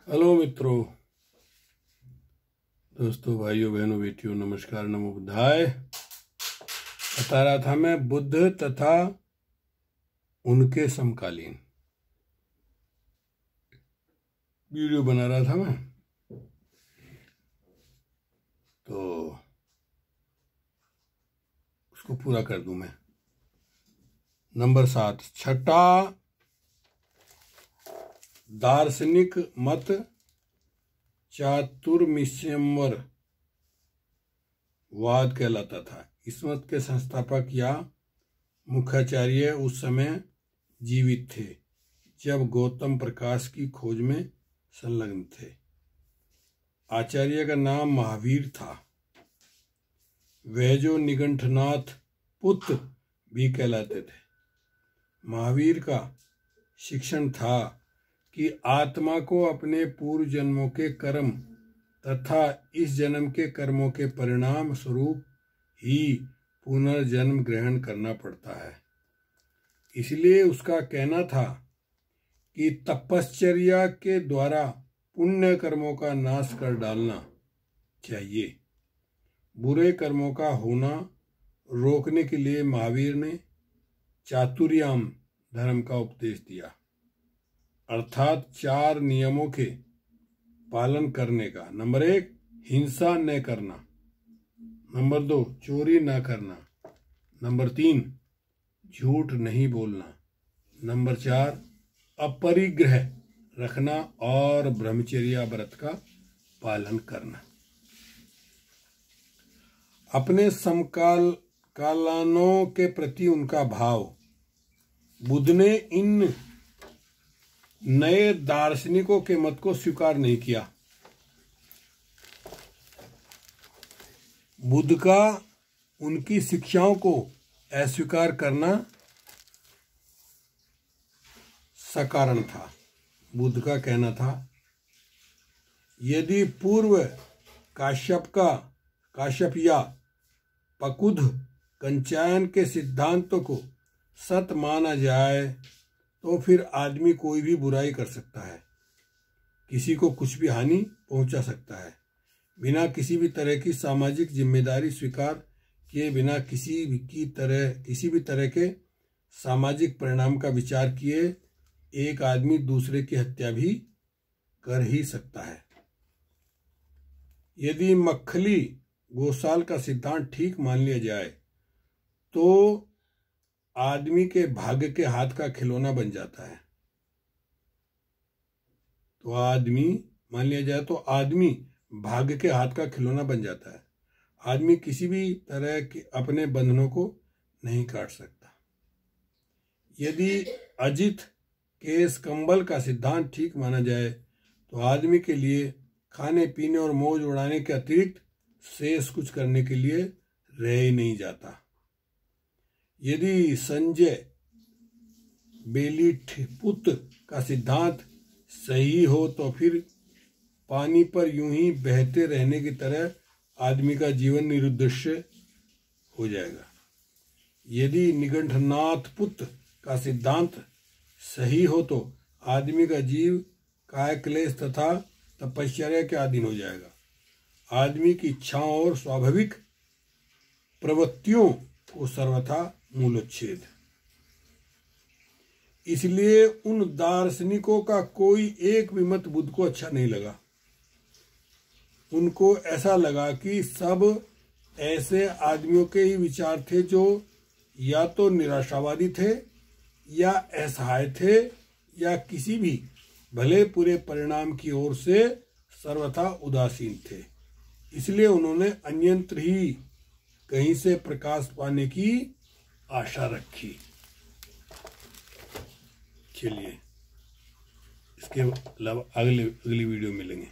Hello मित्रों, दोस्तों, भाइयों, बहनों, बेटियों, नमस्कार, नमो बुद्धाय। बता रहा था मैं बुद्ध तथा उनके समकालीन वीडियो बना रहा था मैं। तो उसको पूरा कर दूं मैं। नंबर 7, छठा दार्शनिक मत चातुर्मिस्यम्वर वाद कहलाता था। इस मत के संस्थापक या मुख्याचार्य उस समय जीवित थे जब गौतम प्रकाश की खोज में संलग्न थे। आचार्य का नाम महावीर था। वह जो निगंठनाथ पुत्र भी कहलाते थे। महावीर का शिक्षण था कि आत्मा को अपने पूर्व जन्मों के कर्म तथा इस जन्म के कर्मों के परिणाम स्वरूप ही पुनर्जन्म ग्रहण करना पड़ता है। इसलिए उसका कहना था कि तपश्चर्या के द्वारा पुण्य कर्मों का नाश कर डालना चाहिए। बुरे कर्मों का होना रोकने के लिए महावीर ने चातुर्याम धर्म का उपदेश दिया, अर्थात 4 नियमों के पालन करने का। नंबर 1, हिंसा न करना। नंबर 2, चोरी न करना। नंबर 3, झूठ नहीं बोलना। नंबर 4, अपरिग्रह रखना और ब्रह्मचर्या व्रत का पालन करना। अपने समकालीनों के प्रति उनका भाव। बुद्ध ने इन नए दार्शनिकों के मत को स्वीकार नहीं किया। बुद्ध का उनकी शिक्षाओं को अस्वीकार करना सकारण था। बुद्ध का कहना था, यदि पूर्व काश्यप या पकुध कंचायन के सिद्धांतों को सत्य माना जाए तो फिर आदमी कोई भी बुराई कर सकता है, किसी को कुछ भी हानि पहुंचा सकता है, बिना किसी भी तरह की सामाजिक जिम्मेदारी स्वीकार किए, बिना किसी भी तरह के सामाजिक परिणाम का विचार किए एक आदमी दूसरे की हत्या भी कर ही सकता है। यदि मक्खली गोसाल का सिद्धांत ठीक मान लिया जाए तो आदमी के भाग्य के हाथ का खिलौना बन जाता है। आदमी भाग्य के हाथ का खिलौना बन जाता है। आदमी किसी भी तरह के अपने बंधनों को नहीं काट सकता। यदि अजित केस कंबल का सिद्धांत ठीक माना जाए तो आदमी के लिए खाने पीने और मौज उड़ाने के अतिरिक्त शेष कुछ करने के लिए रह ही नहीं जाता। यदि संजय बेलीपुत्र का सिद्धांत सही हो तो फिर पानी पर यूं ही बहते रहने की तरह आदमी का जीवन निरुद्देश्य हो जाएगा। यदि निगंठनाथ पुत्र का सिद्धांत सही हो तो आदमी का जीव काय क्लेश तथा तपश्चर्या के अधीन हो जाएगा। आदमी की इच्छाओं और स्वाभाविक प्रवृत्तियों को सर्वथा मूलोच्छेद। इसलिए उन दार्शनिकों का कोई एक भी मत बुद्ध को अच्छा नहीं लगा। उनको ऐसा लगा कि सब ऐसे आदमियों के ही विचार थे जो या तो निराशावादी थे या असहाय थे या किसी भी भले पूरे परिणाम की ओर से सर्वथा उदासीन थे। इसलिए उन्होंने अन्यत्र ही कहीं से प्रकाश पाने की आशा रखी। चलिए, इसके अगली वीडियो मिलेंगे।